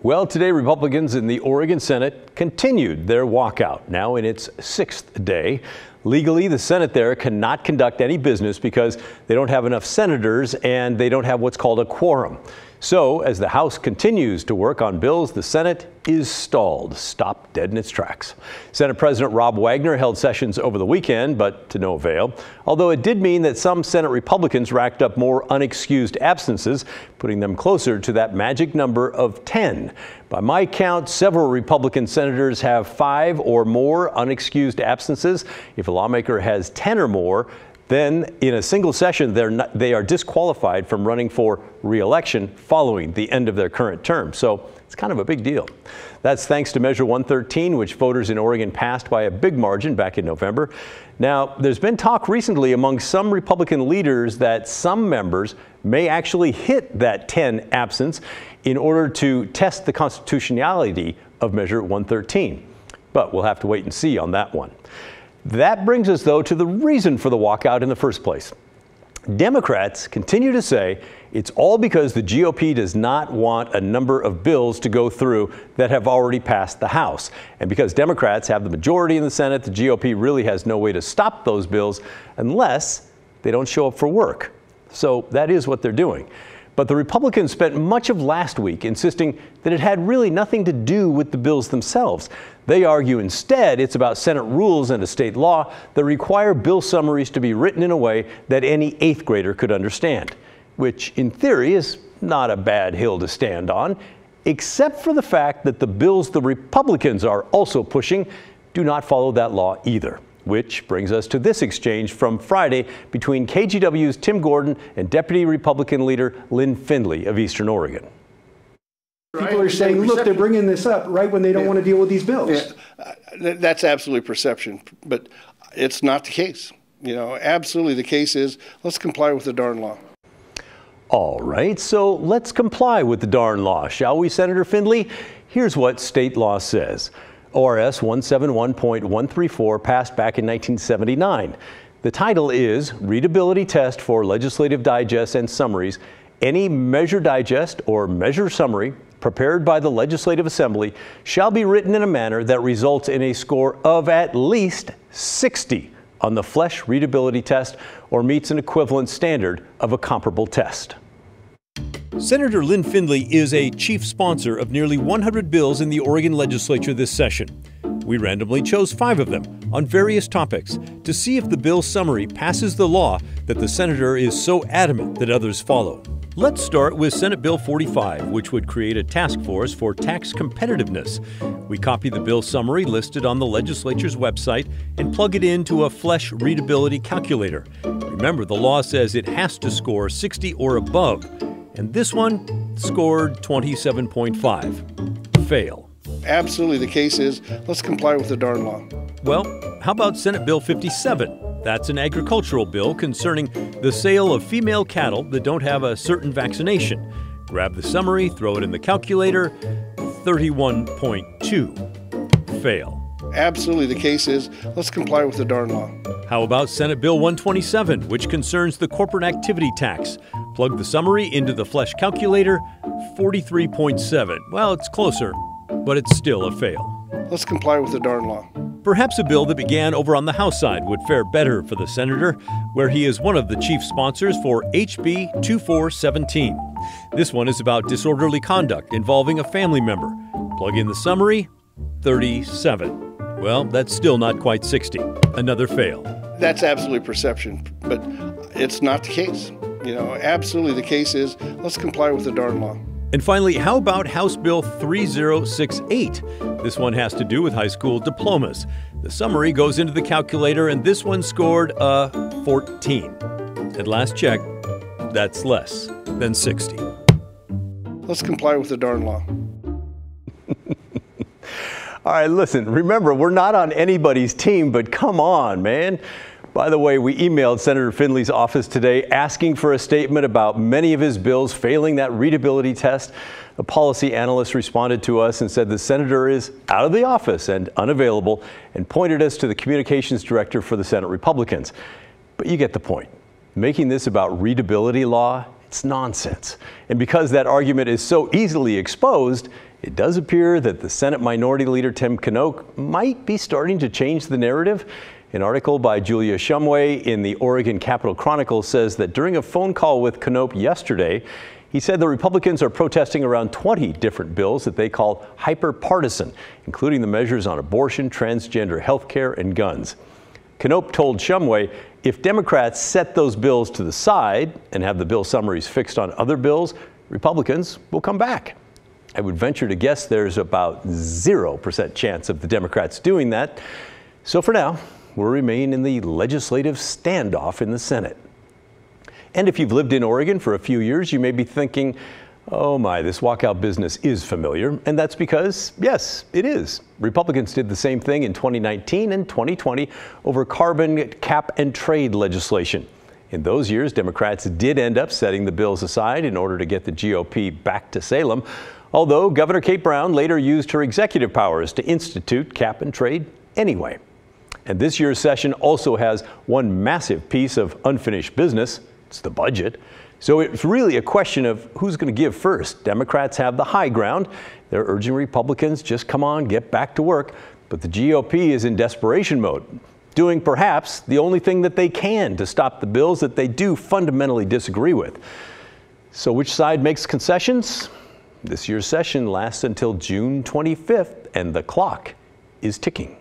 Well, today Republicans in the Oregon Senate continued their walkout, now in its 6th day. Legally, the Senate there cannot conduct any business because they don't have enough senators and they don't have what's called a quorum. So, as the House continues to work on bills, the Senate is stalled, stopped dead in its tracks. Senate President Rob Wagner held sessions over the weekend, but to no avail, although it did mean that some Senate Republicans racked up more unexcused absences, putting them closer to that magic number of 10. By my count, several Republican senators have 5 or more unexcused absences. If a lawmaker has 10 or more, then in a single session, they are disqualified from running for re-election following the end of their current term. So it's kind of a big deal. That's thanks to Measure 113, which voters in Oregon passed by a big margin back in November. Now, there's been talk recently among some Republican leaders that some members may actually hit that 10 absence in order to test the constitutionality of Measure 113. But we'll have to wait and see on that one. That brings us, though, to the reason for the walkout in the first place. Democrats continue to say it's all because the GOP does not want a number of bills to go through that have already passed the House. And because Democrats have the majority in the Senate, the GOP really has no way to stop those bills unless they don't show up for work. So that is what they're doing. But the Republicans spent much of last week insisting that it had really nothing to do with the bills themselves. They argue instead it's about Senate rules and a state law that require bill summaries to be written in a way that any 8th grader could understand, which in theory is not a bad hill to stand on, except for the fact that the bills the Republicans are also pushing do not follow that law either. Which brings us to this exchange from Friday between KGW's Tim Gordon and Deputy Republican leader Lynn Findley of Eastern Oregon. People are saying, look, they're bringing this up right when they don't want to deal with these bills. Yeah, that's absolutely perception, but it's not the case. You know, absolutely the case is, let's comply with the darn law. All right, so let's comply with the darn law, shall we, Senator Findley? Here's what state law says. ORS 171.134 passed back in 1979. The title is Readability Test for Legislative Digests and Summaries. Any measure digest or measure summary prepared by the Legislative Assembly shall be written in a manner that results in a score of at least 60 on the Flesch readability test or meets an equivalent standard of a comparable test. Senator Lynn Findley is a chief sponsor of nearly 100 bills in the Oregon legislature this session. We randomly chose 5 of them on various topics to see if the bill summary passes the law that the senator is so adamant that others follow. Let's start with Senate Bill 45, which would create a task force for tax competitiveness. We copy the bill summary listed on the legislature's website and plug it into a Flesch readability calculator. Remember, the law says it has to score 60 or above. And this one scored 27.5. Fail. Absolutely the case is, let's comply with the darn law. Well, how about Senate Bill 57? That's an agricultural bill concerning the sale of female cattle that don't have a certain vaccination. Grab the summary, throw it in the calculator, 31.2. Fail. Absolutely the case is, let's comply with the darn law. How about Senate Bill 127, which concerns the corporate activity tax? Plug the summary into the Flesch calculator, 43.7. Well, it's closer, but it's still a fail. Let's comply with the darn law. Perhaps a bill that began over on the House side would fare better for the senator, where he is one of the chief sponsors for HB 2417. This one is about disorderly conduct involving a family member. Plug in the summary, 37. Well, that's still not quite 60. Another fail. That's absolutely perception, but it's not the case. You know, absolutely the case is, let's comply with the darn law. And finally, how about House Bill 3068? This one has to do with high school diplomas. The summary goes into the calculator, and this one scored a 14. At last check, that's less than 60. Let's comply with the darn law. All right, listen, remember, we're not on anybody's team, but come on, man. By the way, we emailed Senator Findley's office today asking for a statement about many of his bills failing that readability test. The policy analyst responded to us and said the senator is out of the office and unavailable and pointed us to the communications director for the Senate Republicans. But you get the point. Making this about readability law, It's nonsense. And because that argument is so easily exposed, it does appear that the Senate Minority Leader Tim Knoch might be starting to change the narrative. An article by Julia Shumway in the Oregon Capitol Chronicle says that during a phone call with Knoch yesterday, he said the Republicans are protesting around 20 different bills that they call hyper-partisan, including the measures on abortion, transgender health care, and guns. Knoch told Shumway if Democrats set those bills to the side and have the bill summaries fixed on other bills, Republicans will come back. I would venture to guess there's about 0% chance of the Democrats doing that. So for now, we'll remain in the legislative standoff in the Senate. And if you've lived in Oregon for a few years, you may be thinking, oh my, this walkout business is familiar. And that's because, yes, it is. Republicans did the same thing in 2019 and 2020 over carbon cap and trade legislation. In those years, Democrats did end up setting the bills aside in order to get the GOP back to Salem, although Governor Kate Brown later used her executive powers to institute cap and trade anyway. And this year's session also has one massive piece of unfinished business. It's the budget. So it's really a question of who's going to give first. Democrats have the high ground. They're urging Republicans, just come on, get back to work. But the GOP is in desperation mode, doing perhaps the only thing that they can to stop the bills that they do fundamentally disagree with. So which side makes concessions? This year's session lasts until June 25th, and the clock is ticking.